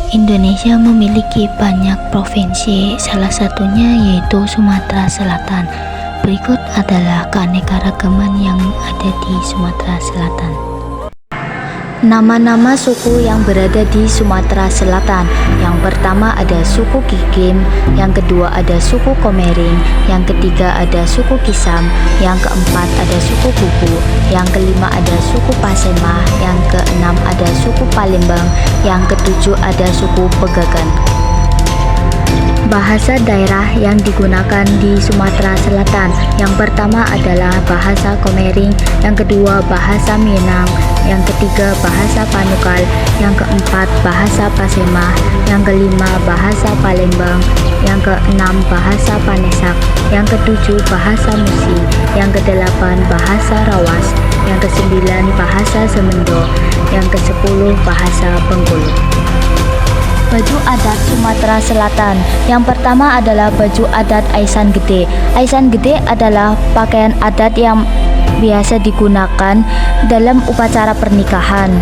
Indonesia memiliki banyak provinsi, salah satunya yaitu Sumatera Selatan. Berikut adalah keanekaragaman yang ada di Sumatera Selatan. Nama-nama suku yang berada di Sumatera Selatan. Yang pertama ada suku Kikim, yang kedua ada suku Komering, yang ketiga ada suku Kisam, yang keempat ada suku Kuku, yang kelima ada suku Pasema, yang keenam ada suku Palembang, yang ketujuh ada suku Pegagan. Bahasa daerah yang digunakan di Sumatera Selatan. Yang pertama adalah bahasa Komering, yang kedua bahasa Minang, yang ketiga bahasa Panukal, yang keempat bahasa Pasema, yang kelima bahasa Palembang, yang keenam bahasa Panesak, yang ketujuh bahasa Musi, yang kedelapan bahasa Rawas, yang kesembilan bahasa Semendo, yang kesepuluh bahasa Bengkulu. Baju adat Sumatera Selatan. Yang pertama adalah baju adat Aisan Gede. Aisan Gede adalah pakaian adat yang biasa digunakan dalam upacara pernikahan.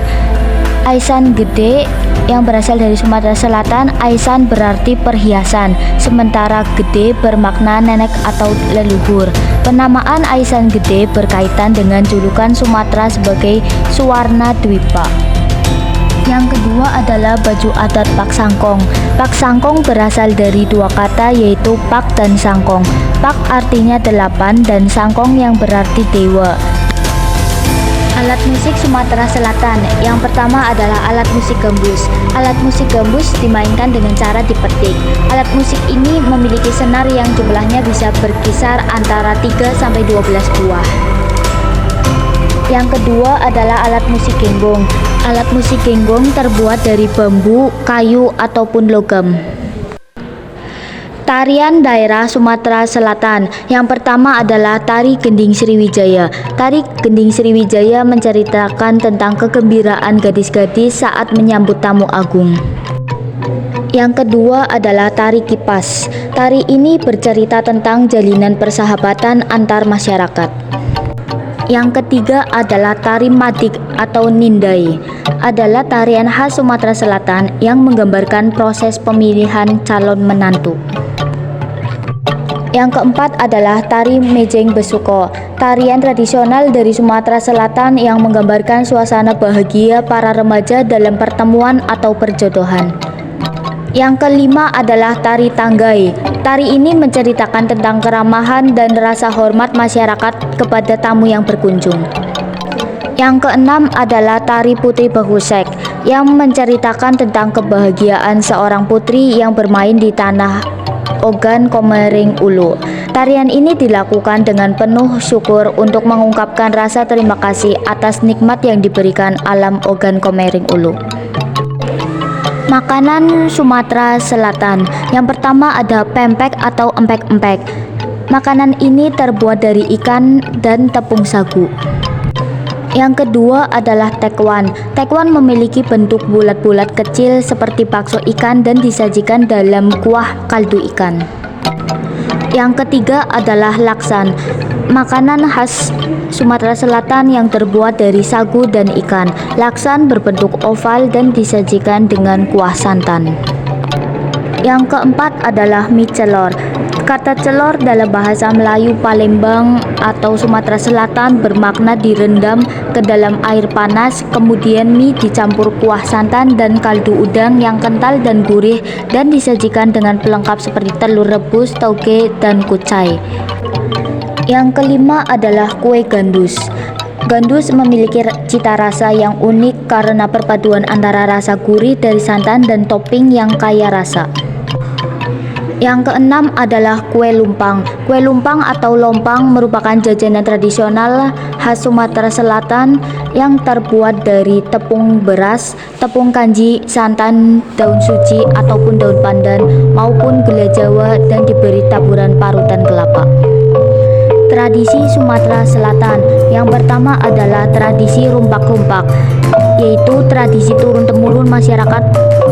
Aisan Gede yang berasal dari Sumatera Selatan, Aisan berarti perhiasan, sementara Gede bermakna nenek atau leluhur. Penamaan Aisan Gede berkaitan dengan julukan Sumatera sebagai Suwarna Dwipa. Yang kedua adalah baju adat Pak Sangkong. Pak Sangkong berasal dari dua kata yaitu Pak dan Sangkong. Pak artinya 8 dan Sangkong yang berarti dewa. Alat musik Sumatera Selatan. Yang pertama adalah alat musik gambus. Alat musik gambus dimainkan dengan cara dipetik. Alat musik ini memiliki senar yang jumlahnya bisa berkisar antara 3 sampai 12 buah. Yang kedua adalah alat musik genggong. Alat musik genggong terbuat dari bambu, kayu, ataupun logam. Tarian daerah Sumatera Selatan. Yang pertama adalah tari Gending Sriwijaya. Tari Gending Sriwijaya menceritakan tentang kegembiraan gadis-gadis saat menyambut tamu agung. Yang kedua adalah tari Kipas. Tari ini bercerita tentang jalinan persahabatan antar masyarakat. Yang ketiga adalah tari Madik atau Nindai. Adalah tarian khas Sumatera Selatan yang menggambarkan proses pemilihan calon menantu. Yang keempat adalah tari Mejeng Besuko. Tarian tradisional dari Sumatera Selatan yang menggambarkan suasana bahagia para remaja dalam pertemuan atau perjodohan. Yang kelima adalah tari Tanggai. Tari ini menceritakan tentang keramahan dan rasa hormat masyarakat kepada tamu yang berkunjung. Yang keenam adalah tari Putri Bahusek yang menceritakan tentang kebahagiaan seorang putri yang bermain di tanah Ogan Komering Ulu. Tarian ini dilakukan dengan penuh syukur untuk mengungkapkan rasa terima kasih atas nikmat yang diberikan alam Ogan Komering Ulu. Makanan Sumatera Selatan. Yang pertama ada pempek atau empek-empek. Makanan ini terbuat dari ikan dan tepung sagu. Yang kedua adalah tekwan. Tekwan memiliki bentuk bulat-bulat kecil seperti bakso ikan dan disajikan dalam kuah kaldu ikan. Yang ketiga adalah laksan. Makanan khas Sumatera Selatan yang terbuat dari sagu dan ikan. Laksan berbentuk oval dan disajikan dengan kuah santan. Yang keempat adalah mie celor. Kata celor dalam bahasa Melayu Palembang atau Sumatera Selatan bermakna direndam ke dalam air panas, kemudian mie dicampur kuah santan dan kaldu udang yang kental dan gurih dan disajikan dengan pelengkap seperti telur rebus, tauge, dan kucai. Yang kelima adalah kue gandus. Gandus memiliki cita rasa yang unik karena perpaduan antara rasa gurih dari santan dan topping yang kaya rasa. Yang keenam adalah kue lumpang. Kue lumpang atau lompang merupakan jajanan tradisional khas Sumatera Selatan yang terbuat dari tepung beras, tepung kanji, santan, daun suci ataupun daun pandan maupun gula Jawa dan diberi taburan parutan kelapa. Tradisi Sumatera Selatan. Yang pertama adalah tradisi rumpak-rumpak, yaitu tradisi turun-temurun masyarakat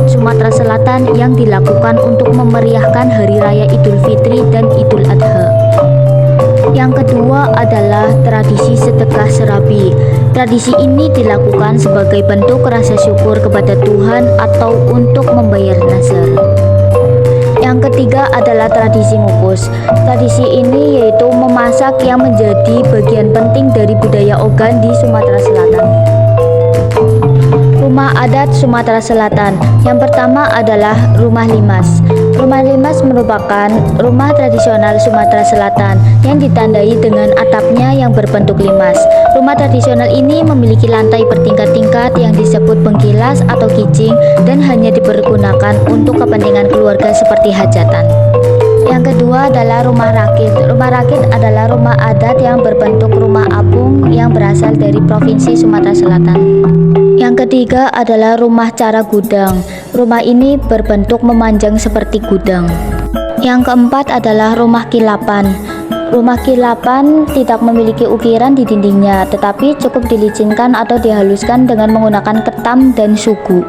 Sumatera Selatan yang dilakukan untuk memeriahkan Hari Raya Idul Fitri dan Idul Adha. Yang kedua adalah tradisi sedekah serabi. Tradisi ini dilakukan sebagai bentuk rasa syukur kepada Tuhan atau untuk membayar nazar. Yang ketiga adalah tradisi ngukus. Tradisi ini yaitu memasak yang menjadi bagian penting dari budaya Ogan di Sumatera Selatan. Rumah adat Sumatera Selatan. Yang pertama adalah rumah limas. Rumah limas merupakan rumah tradisional Sumatera Selatan yang ditandai dengan atapnya yang berbentuk limas. Rumah tradisional ini memiliki lantai bertingkat-tingkat yang disebut bengkilas atau kijing dan hanya dipergunakan untuk kepentingan keluarga seperti hajatan. Yang kedua adalah rumah rakit. Rumah rakit adalah rumah adat yang berbentuk rumah apung yang berasal dari Provinsi Sumatera Selatan. Yang ketiga adalah rumah cara gudang. Rumah ini berbentuk memanjang seperti gudang. Yang keempat adalah rumah kilapan. Rumah kilapan tidak memiliki ukiran di dindingnya, tetapi cukup dilicinkan atau dihaluskan dengan menggunakan ketam dan sugu.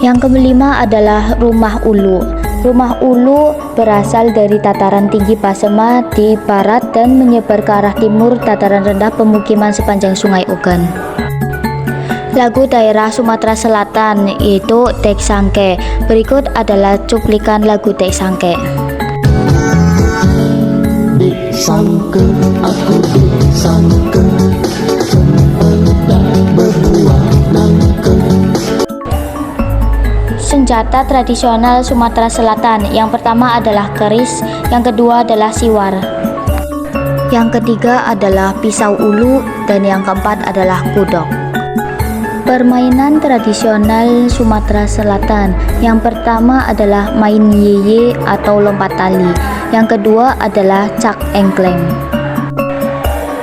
Yang kelima adalah rumah ulu. Rumah ulu berasal dari dataran tinggi Pasema di barat dan menyebar ke arah timur dataran rendah pemukiman sepanjang Sungai Ogan. Lagu daerah Sumatera Selatan yaitu Dek Sangke. Berikut adalah cuplikan lagu Dek Sangke. Dek Sangke, aku Dek Sangke, sempena berbuah nangke. Senjata tradisional Sumatera Selatan. Yang pertama adalah keris, yang kedua adalah siwar, yang ketiga adalah pisau ulu, dan yang keempat adalah kudok. Permainan tradisional Sumatera Selatan. Yang pertama adalah main yeye atau lompat tali. Yang kedua adalah cak engkleng.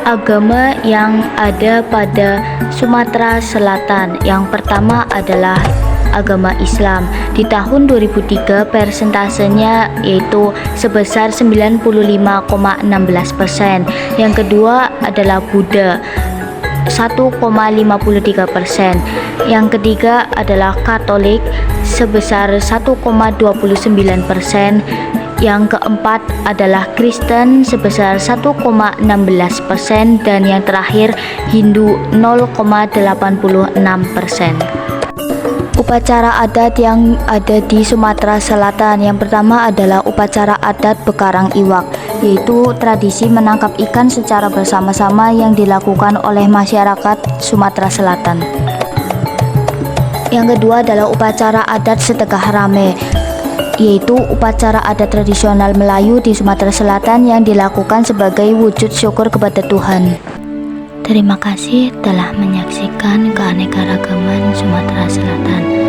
Agama yang ada pada Sumatera Selatan. Yang pertama adalah agama Islam. Di tahun 2003 persentasenya yaitu sebesar 95,16%. Yang kedua adalah Buddha 1,53%. Yang ketiga adalah Katolik sebesar 1,29%. Yang keempat adalah Kristen sebesar 1,16%, dan yang terakhir Hindu 0,86%. Upacara adat yang ada di Sumatera Selatan. Yang pertama adalah upacara adat Bekarang Iwak, yaitu tradisi menangkap ikan secara bersama-sama yang dilakukan oleh masyarakat Sumatera Selatan. Yang kedua adalah upacara adat Sedekah Rame, yaitu upacara adat tradisional Melayu di Sumatera Selatan yang dilakukan sebagai wujud syukur kepada Tuhan. Terima kasih telah menyaksikan keanekaragaman Sumatera Selatan.